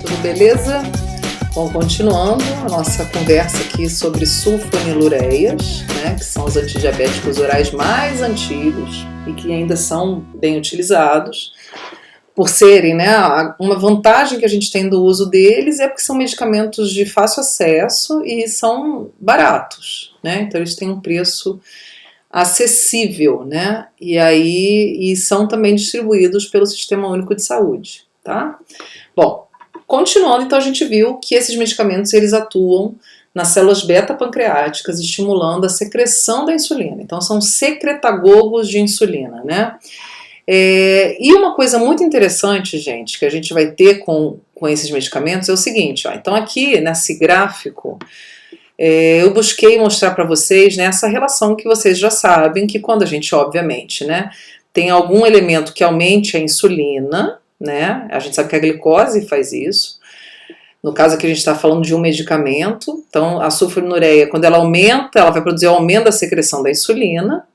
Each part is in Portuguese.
Tudo beleza? Bom, continuando a nossa conversa aqui sobre sulfonilureias, né, que são os antidiabéticos orais mais antigos e que ainda são bem utilizados. Por serem, né, uma vantagem que a gente tem do uso deles é porque são medicamentos de fácil acesso e são baratos, né, então eles têm um preço acessível, né, e são também distribuídos pelo Sistema Único de Saúde, tá? Bom, continuando, então a gente viu que esses medicamentos eles atuam nas células beta-pancreáticas, estimulando a secreção da insulina. Então são secretagogos de insulina, né? E uma coisa muito interessante, gente, que a gente vai ter com esses medicamentos é o seguinte, ó, então aqui nesse gráfico eu busquei mostrar para vocês, né, essa relação que vocês já sabem, que quando a gente, obviamente, né, tem algum elemento que aumente a insulina, né, a gente sabe que a glicose faz isso. No caso aqui a gente está falando de um medicamento, então a sulfonilureia, quando ela aumenta, ela vai produzir o aumento da secreção da insulina,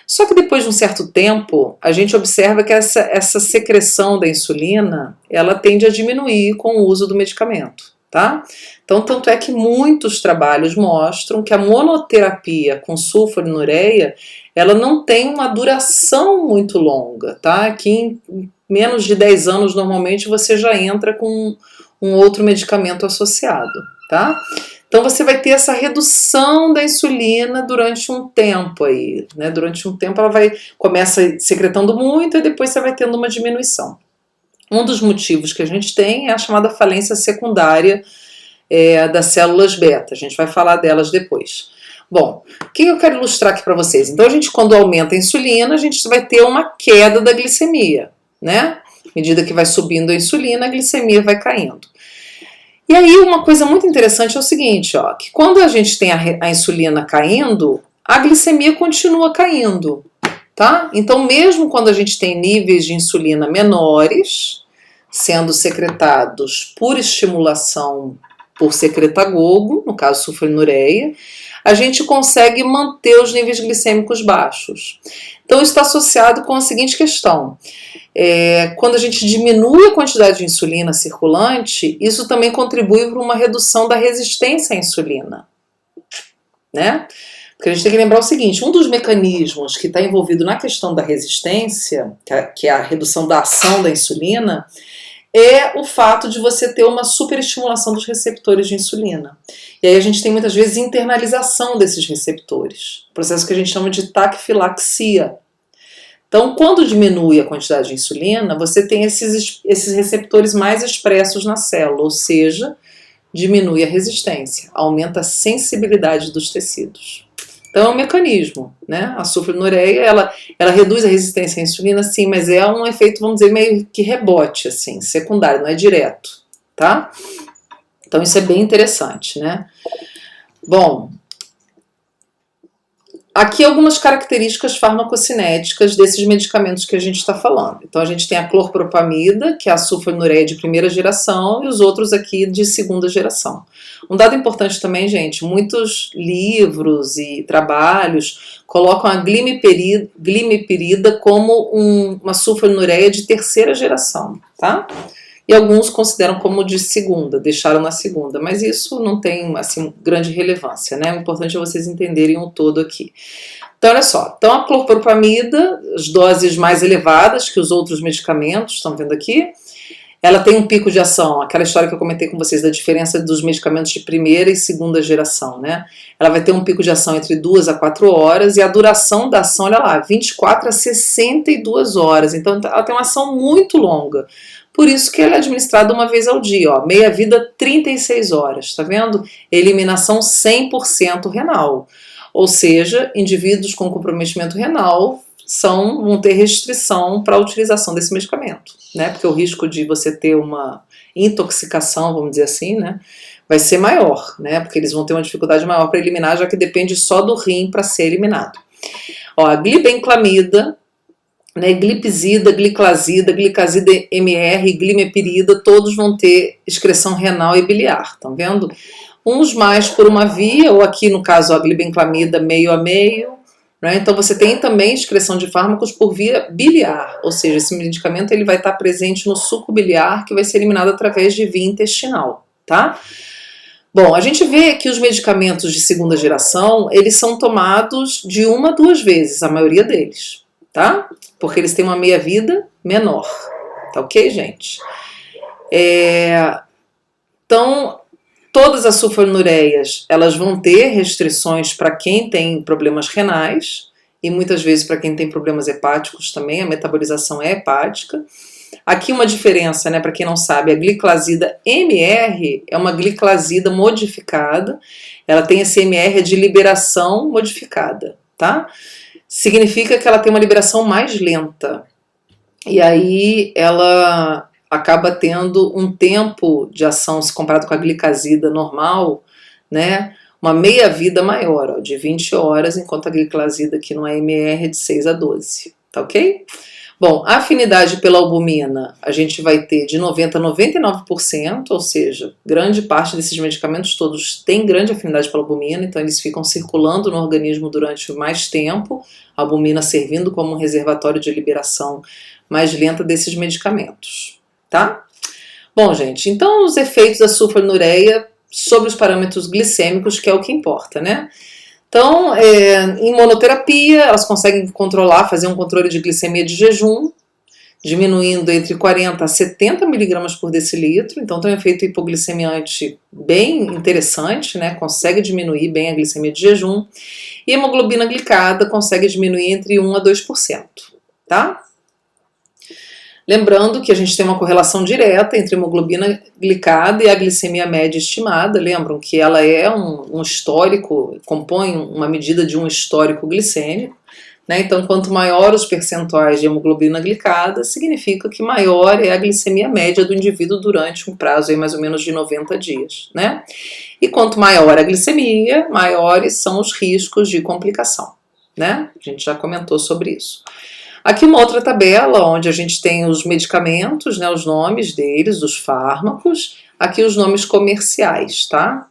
só que depois de um certo tempo, a gente observa que essa secreção da insulina, ela tende a diminuir com o uso do medicamento, tá? Então, tanto é que muitos trabalhos mostram que a monoterapia com sulfonilureia, ela não tem uma duração muito longa, tá? Que em menos de 10 anos, normalmente, você já entra com um outro medicamento associado, tá? Então você vai ter essa redução da insulina durante um tempo aí, né? Durante um tempo ela começa secretando muito e depois você vai tendo uma diminuição. Um dos motivos que a gente tem é a chamada falência secundária das células beta. A gente vai falar delas depois. Bom, o que eu quero ilustrar aqui para vocês? Então a gente, quando aumenta a insulina, a gente vai ter uma queda da glicemia, né? À medida que vai subindo a insulina, a glicemia vai caindo. E aí uma coisa muito interessante é o seguinte, ó, que quando a gente tem a insulina caindo, a glicemia continua caindo, tá? Então mesmo quando a gente tem níveis de insulina menores, sendo secretados por estimulação por secretagogo, no caso sulfonilureia, a gente consegue manter os níveis glicêmicos baixos. Então isso está associado com a seguinte questão. Quando a gente diminui a quantidade de insulina circulante, isso também contribui para uma redução da resistência à insulina, né? Porque a gente tem que lembrar o seguinte, um dos mecanismos que está envolvido na questão da resistência, que é a redução da ação da insulina, é o fato de você ter uma superestimulação dos receptores de insulina. E aí a gente tem muitas vezes internalização desses receptores, processo que a gente chama de taquifilaxia. Então, quando diminui a quantidade de insulina, você tem esses receptores mais expressos na célula, ou seja, diminui a resistência, aumenta a sensibilidade dos tecidos. Então, é um mecanismo, né? A sulfonilureia, ela reduz a resistência à insulina, sim, mas é um efeito, vamos dizer, meio que rebote, assim, secundário, não é direto, tá? Então, isso é bem interessante, né? Bom, aqui algumas características farmacocinéticas desses medicamentos que a gente está falando. Então a gente tem a clorpropamida, que é a sulfonilureia de primeira geração, e os outros aqui de segunda geração. Um dado importante também, gente, muitos livros e trabalhos colocam a glimepirida como uma sulfonilureia de terceira geração, tá? E alguns consideram como de segunda, deixaram na segunda, mas isso não tem assim grande relevância, né? O importante é vocês entenderem o todo aqui. Então, olha só, então a clorpropamida, as doses mais elevadas que os outros medicamentos, estão vendo aqui, ela tem um pico de ação, aquela história que eu comentei com vocês da diferença dos medicamentos de primeira e segunda geração, né? Ela vai ter um pico de ação entre 2 a 4 horas e a duração da ação, olha lá, 24 a 62 horas, então ela tem uma ação muito longa. Por isso que ela é administrada uma vez ao dia, ó, meia-vida 36 horas, tá vendo? Eliminação 100% renal, ou seja, indivíduos com comprometimento renal vão ter restrição para a utilização desse medicamento, né? Porque o risco de você ter uma intoxicação, vamos dizer assim, né, vai ser maior, né? Porque eles vão ter uma dificuldade maior para eliminar, já que depende só do rim para ser eliminado. Ó, a glibenclamida, né, glipizida, gliclazida, glicazida MR, glimepirida, todos vão ter excreção renal e biliar, estão vendo? Uns mais por uma via, ou aqui no caso a glibenclamida meio a meio, né? Então você tem também excreção de fármacos por via biliar, ou seja, esse medicamento ele vai estar presente no suco biliar que vai ser eliminado através de via intestinal, tá? Bom, a gente vê que os medicamentos de segunda geração, eles são tomados de 1 a 2 vezes, a maioria deles, tá? Porque eles têm uma meia-vida menor, tá ok, gente? Então, todas as sulfonilureias, elas vão ter restrições para quem tem problemas renais e muitas vezes para quem tem problemas hepáticos também, a metabolização é hepática. Aqui uma diferença, né, para quem não sabe, a gliclazida MR é uma gliclazida modificada, ela tem esse MR de liberação modificada, tá? Significa que ela tem uma liberação mais lenta, e aí ela acaba tendo um tempo de ação, se comparado com a glicazida normal, né, uma meia-vida maior, ó, de 20 horas, enquanto a gliclazida aqui no AMR é de 6 a 12, tá ok? Bom, a afinidade pela albumina a gente vai ter de 90% a 99%, ou seja, grande parte desses medicamentos todos têm grande afinidade pela albumina, então eles ficam circulando no organismo durante mais tempo, a albumina servindo como um reservatório de liberação mais lenta desses medicamentos, tá? Bom, gente, então os efeitos da sulfonilureia sobre os parâmetros glicêmicos, que é o que importa, né? Então, em monoterapia, elas conseguem controlar, fazer um controle de glicemia de jejum, diminuindo entre 40 a 70 miligramas por decilitro, então tem um efeito hipoglicemiante bem interessante, né? Consegue diminuir bem a glicemia de jejum, e a hemoglobina glicada consegue diminuir entre 1 a 2%, tá? Lembrando que a gente tem uma correlação direta entre a hemoglobina glicada e a glicemia média estimada. Lembram que ela é um histórico, compõe uma medida de um histórico glicêmico, né? Então, quanto maior os percentuais de hemoglobina glicada, significa que maior é a glicemia média do indivíduo durante um prazo aí mais ou menos de 90 dias, né? E quanto maior a glicemia, maiores são os riscos de complicação, né? A gente já comentou sobre isso. Aqui uma outra tabela, onde a gente tem os medicamentos, né, os nomes deles, dos fármacos, aqui os nomes comerciais, tá?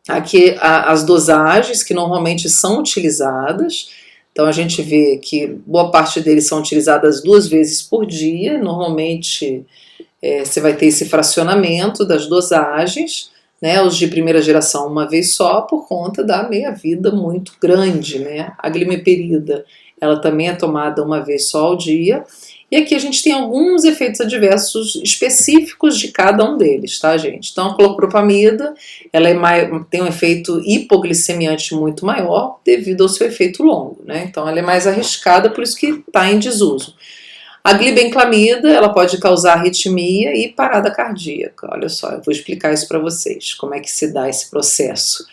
Aqui as dosagens que normalmente são utilizadas, então a gente vê que boa parte deles são utilizadas 2 vezes por dia, normalmente você vai ter esse fracionamento das dosagens, né, os de primeira geração uma vez só, por conta da meia-vida muito grande, né? A glimeperida, ela também é tomada uma vez só ao dia. E aqui a gente tem alguns efeitos adversos específicos de cada um deles, tá, gente? Então a clopropamida, ela tem um efeito hipoglicemiante muito maior devido ao seu efeito longo, né? Então ela é mais arriscada, por isso que está em desuso. A glibenclamida, ela pode causar arritmia e parada cardíaca. Olha só, eu vou explicar isso para vocês, como é que se dá esse processo.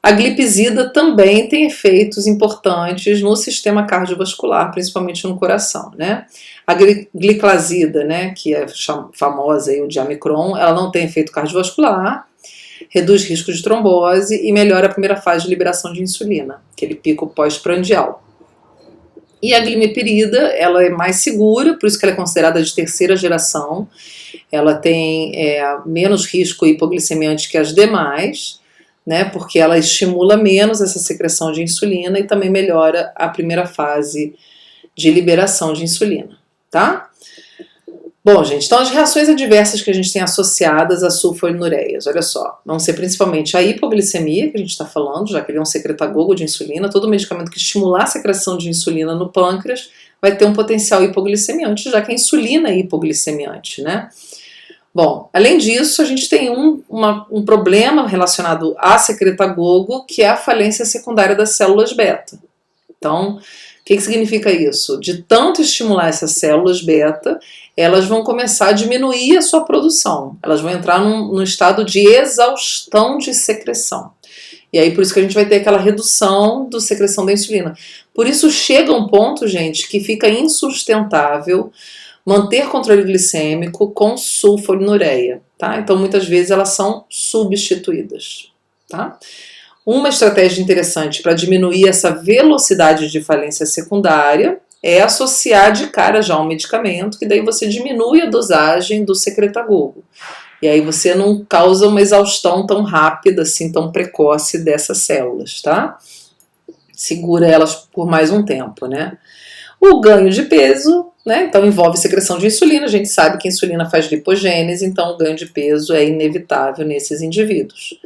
A glipizida também tem efeitos importantes no sistema cardiovascular, principalmente no coração, né? A gliclazida, né, que é famosa aí, o Diamicron, ela não tem efeito cardiovascular, reduz risco de trombose e melhora a primeira fase de liberação de insulina, aquele pico pós-prandial. E a glimeperida, ela é mais segura, por isso que ela é considerada de terceira geração, ela tem menos risco hipoglicemiante que as demais, né, porque ela estimula menos essa secreção de insulina e também melhora a primeira fase de liberação de insulina, tá? Bom, gente, então as reações adversas que a gente tem associadas a sulfonilureias, olha só, vão ser principalmente a hipoglicemia, que a gente está falando, já que ele é um secretagogo de insulina, todo medicamento que estimular a secreção de insulina no pâncreas vai ter um potencial hipoglicemiante, já que a insulina é hipoglicemiante, né? Bom, além disso, a gente tem um problema relacionado a secretagogo, que é a falência secundária das células beta. Então, o que significa isso? De tanto estimular essas células beta, elas vão começar a diminuir a sua produção. Elas vão entrar num estado de exaustão de secreção. E aí, por isso que a gente vai ter aquela redução da secreção da insulina. Por isso, chega um ponto, gente, que fica insustentável manter controle glicêmico com sulfonilureia, tá? Então, muitas vezes elas são substituídas, tá? Uma estratégia interessante para diminuir essa velocidade de falência secundária é associar de cara já um medicamento, que daí você diminui a dosagem do secretagogo. E aí você não causa uma exaustão tão rápida, assim, tão precoce dessas células, tá? segura elas por mais um tempo, né? O ganho de peso, né? Então envolve secreção de insulina, a gente sabe que a insulina faz lipogênese, então o ganho de peso é inevitável nesses indivíduos.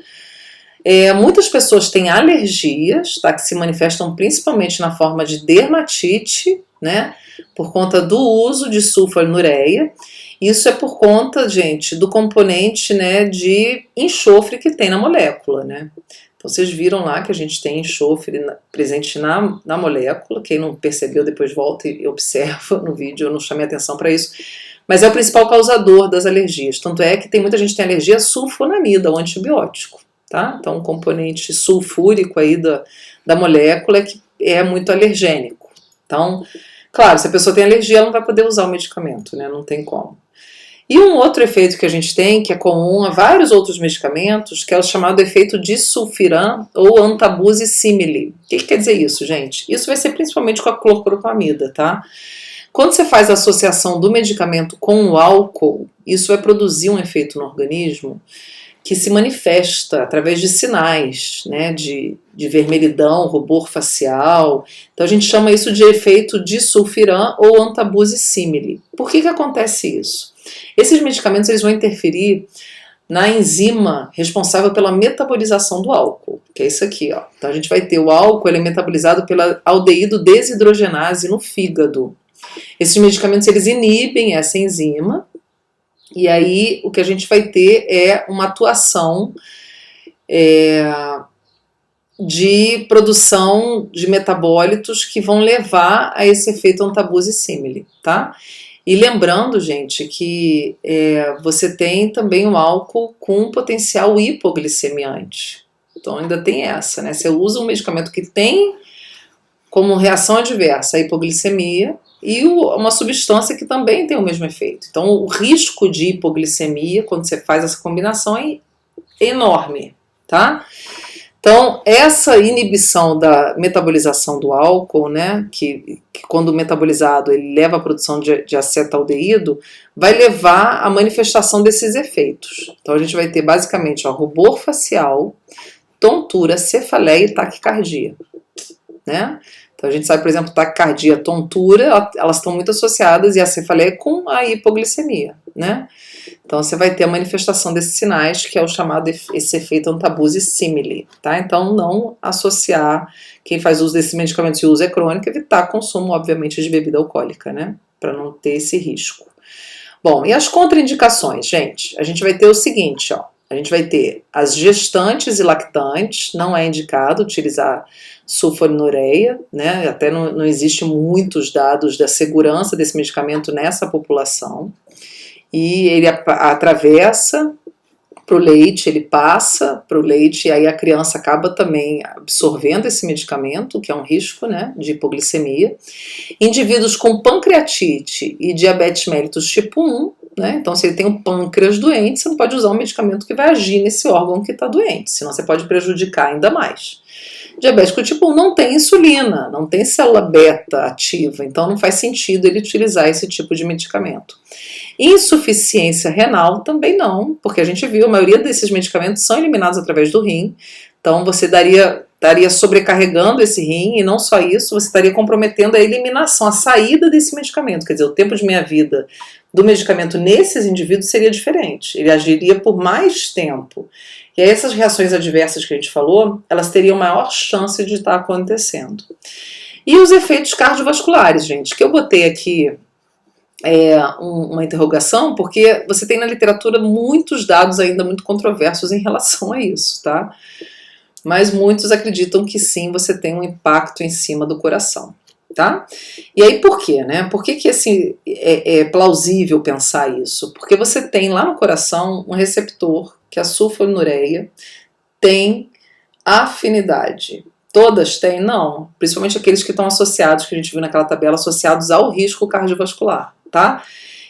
Muitas pessoas têm alergias, tá? Que se manifestam principalmente na forma de dermatite, né? Por conta do uso de sulfonilureia. Isso é por conta, gente, do componente, né, de enxofre que tem na molécula, né? Então vocês viram lá que a gente tem enxofre presente na molécula. Quem não percebeu, depois volta e observa no vídeo, eu não chamei atenção para isso. Mas é o principal causador das alergias. Tanto é que muita gente que tem alergia a sulfonamida, o antibiótico. Tá? Então, um componente sulfúrico aí da molécula que é muito alergênico. Então, claro, se a pessoa tem alergia, ela não vai poder usar o medicamento, né? Não tem como. E um outro efeito que a gente tem, que é comum a vários outros medicamentos, que é o chamado efeito disulfiram ou antabuse simile. O que quer dizer isso, gente? Isso vai ser principalmente com a clorpropamida, tá? Quando você faz a associação do medicamento com o álcool, isso vai produzir um efeito no organismo que se manifesta através de sinais, né, de vermelhidão, rubor facial. Então a gente chama isso de efeito disulfiram ou antabuse simile. Por que acontece isso? Esses medicamentos eles vão interferir na enzima responsável pela metabolização do álcool, que é isso aqui, ó. Então a gente vai ter o álcool, ele é metabolizado pela aldeído desidrogenase no fígado. Esses medicamentos eles inibem essa enzima. E aí o que a gente vai ter é uma atuação de produção de metabólitos que vão levar a esse efeito antabuse simile, tá? E lembrando, gente, que você tem também o álcool com potencial hipoglicemiante. Então ainda tem essa, né? Você usa um medicamento que tem como reação adversa a hipoglicemia, e uma substância que também tem o mesmo efeito. Então, o risco de hipoglicemia, quando você faz essa combinação, é enorme, tá? Então, essa inibição da metabolização do álcool, né, que quando metabolizado ele leva à produção de acetaldeído, vai levar à manifestação desses efeitos. Então, a gente vai ter basicamente rubor facial, tontura, cefaleia e taquicardia, né? Então a gente sabe, por exemplo, taquicardia, tontura, elas estão muito associadas, e a cefaleia com a hipoglicemia, né? Então você vai ter a manifestação desses sinais, que é o chamado esse efeito antabuse simile, tá? Então não associar, quem faz uso desses medicamentos e uso é crônico, evitar consumo, obviamente, de bebida alcoólica, né? Para não ter esse risco. Bom, e as contraindicações, gente? A gente vai ter o seguinte, ó. A gente vai ter as gestantes e lactantes, não é indicado utilizar sulfonilureia, né? Até não existe muitos dados da segurança desse medicamento nessa população. E ele atravessa para o leite, ele passa para o leite, e aí a criança acaba também absorvendo esse medicamento, que é um risco, né, de hipoglicemia. Indivíduos com pancreatite e diabetes mellitus tipo 1, né? Então, se ele tem um pâncreas doente, você não pode usar um medicamento que vai agir nesse órgão que está doente, senão você pode prejudicar ainda mais. Diabético tipo 1 não tem insulina, não tem célula beta ativa, então não faz sentido ele utilizar esse tipo de medicamento. Insuficiência renal também não, porque a gente viu, a maioria desses medicamentos são eliminados através do rim, então você estaria sobrecarregando esse rim, e não só isso, você estaria comprometendo a eliminação, a saída desse medicamento, quer dizer, o tempo de meia-vida do medicamento nesses indivíduos seria diferente, ele agiria por mais tempo. E aí essas reações adversas que a gente falou, elas teriam maior chance de estar acontecendo. E os efeitos cardiovasculares, gente, que eu botei aqui uma interrogação, porque você tem na literatura muitos dados ainda muito controversos em relação a isso, tá? Mas muitos acreditam que sim, você tem um impacto em cima do coração, tá? E aí por quê, né? Por que assim, é plausível pensar isso? Porque você tem lá no coração um receptor, que a sulfonilureia tem afinidade. Todas têm? Não. Principalmente aqueles que estão associados, que a gente viu naquela tabela, associados ao risco cardiovascular, tá?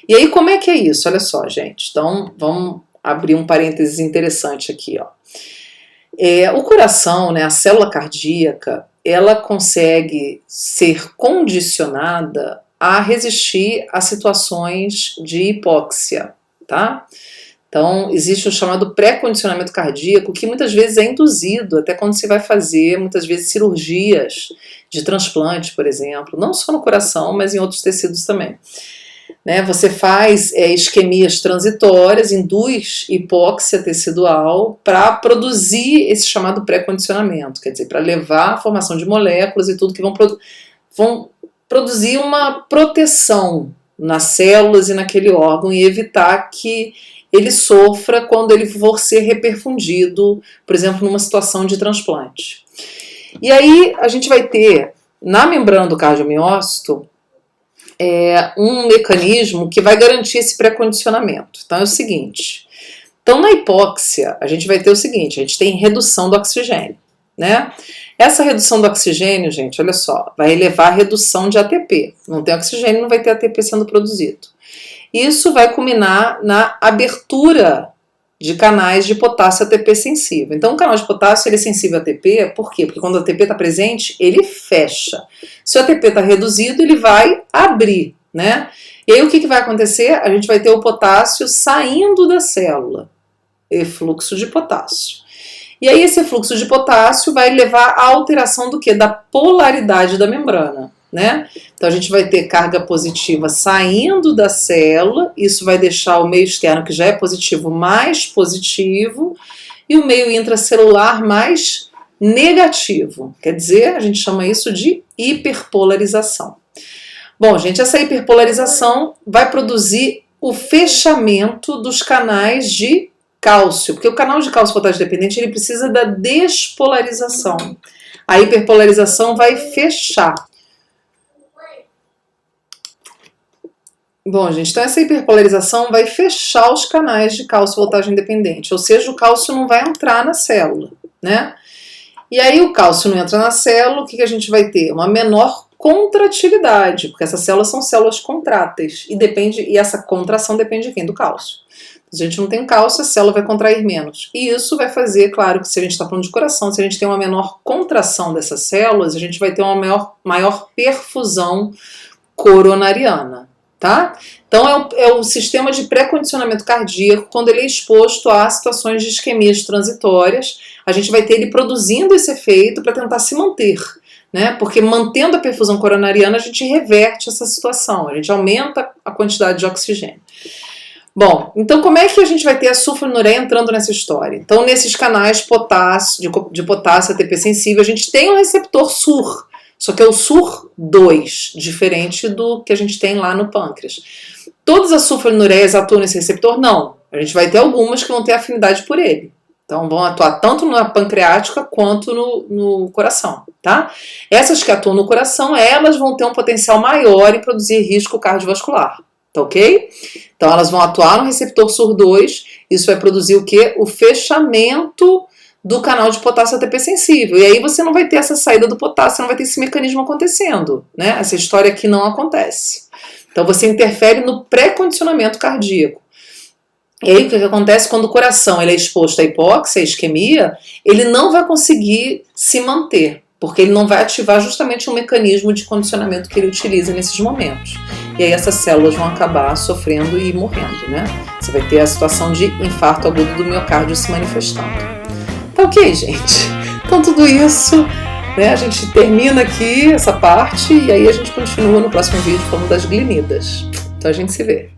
E aí como é que é isso? Olha só, gente. Então, vamos abrir um parênteses interessante aqui, ó. O coração, né, a célula cardíaca, ela consegue ser condicionada a resistir a situações de hipóxia, tá? Então, existe o chamado pré-condicionamento cardíaco, que muitas vezes é induzido, até quando você vai fazer, muitas vezes, cirurgias de transplante, por exemplo, não só no coração, mas em outros tecidos também. Né? Você faz isquemias transitórias, induz hipóxia tecidual para produzir esse chamado pré-condicionamento, quer dizer, para levar a formação de moléculas e tudo que vão produzir uma proteção nas células e naquele órgão e evitar que ele sofra quando ele for ser reperfundido, por exemplo, numa situação de transplante. E aí a gente vai ter, na membrana do cardiomiócito, um mecanismo que vai garantir esse pré-condicionamento. Então é o seguinte, então na hipóxia a gente vai ter o seguinte, a gente tem redução do oxigênio, né? Essa redução do oxigênio, gente, olha só, vai levar a redução de ATP. Não tem oxigênio, não vai ter ATP sendo produzido. Isso vai culminar na abertura de canais de potássio ATP sensível. Então o canal de potássio ele é sensível a ATP, por quê? Porque quando o ATP está presente, ele fecha. Se o ATP está reduzido, ele vai abrir, né? E aí o que vai acontecer? A gente vai ter o potássio saindo da célula, efluxo de potássio. E aí esse fluxo de potássio vai levar à alteração do quê? Da polaridade da membrana, né? Então a gente vai ter carga positiva saindo da célula, isso vai deixar o meio externo que já é positivo mais positivo e o meio intracelular mais negativo. Quer dizer, a gente chama isso de hiperpolarização. Bom, gente, essa hiperpolarização vai produzir o fechamento dos canais de cálcio, porque o canal de cálcio potássio dependente ele precisa da despolarização. A hiperpolarização vai fechar. Bom, gente, então essa hiperpolarização vai fechar os canais de cálcio voltagem dependente, ou seja, o cálcio não vai entrar na célula, né? E aí o cálcio não entra na célula, o que a gente vai ter? Uma menor contratilidade, porque essas células são células contráteis e essa contração depende de quem? Do cálcio. Se a gente não tem cálcio, a célula vai contrair menos. E isso vai fazer, claro, que se a gente está falando de coração, se a gente tem uma menor contração dessas células, a gente vai ter uma maior perfusão coronariana, tá? Então é o sistema de pré-condicionamento cardíaco, quando ele é exposto a situações de isquemias transitórias, a gente vai ter ele produzindo esse efeito para tentar se manter, né? Porque mantendo a perfusão coronariana, a gente reverte essa situação, a gente aumenta a quantidade de oxigênio. Bom, então como é que a gente vai ter a sulfonilureia entrando nessa história? Então nesses canais de potássio ATP sensível, a gente tem um receptor SUR, só que é o SUR2, diferente do que a gente tem lá no pâncreas. Todas as sulfonilureias atuam nesse receptor? Não. A gente vai ter algumas que vão ter afinidade por ele. Então vão atuar tanto na pancreática quanto no coração, tá? Essas que atuam no coração, elas vão ter um potencial maior em produzir risco cardiovascular. Tá ok? Então elas vão atuar no receptor SUR2, isso vai produzir o quê? O fechamento do canal de potássio ATP sensível. E aí você não vai ter essa saída do potássio, você não vai ter esse mecanismo acontecendo, né? Essa história aqui não acontece. Então você interfere no pré-condicionamento cardíaco. E aí o que acontece quando o coração ele é exposto à hipóxia, à isquemia, ele não vai conseguir se manter, porque ele não vai ativar justamente o mecanismo de condicionamento que ele utiliza nesses momentos. E aí essas células vão acabar sofrendo e morrendo, né? Você vai ter a situação de infarto agudo do miocárdio se manifestando. Tá ok, gente? Então tudo isso, né, a gente termina aqui essa parte e aí a gente continua no próximo vídeo falando das glinidas. Então a gente se vê.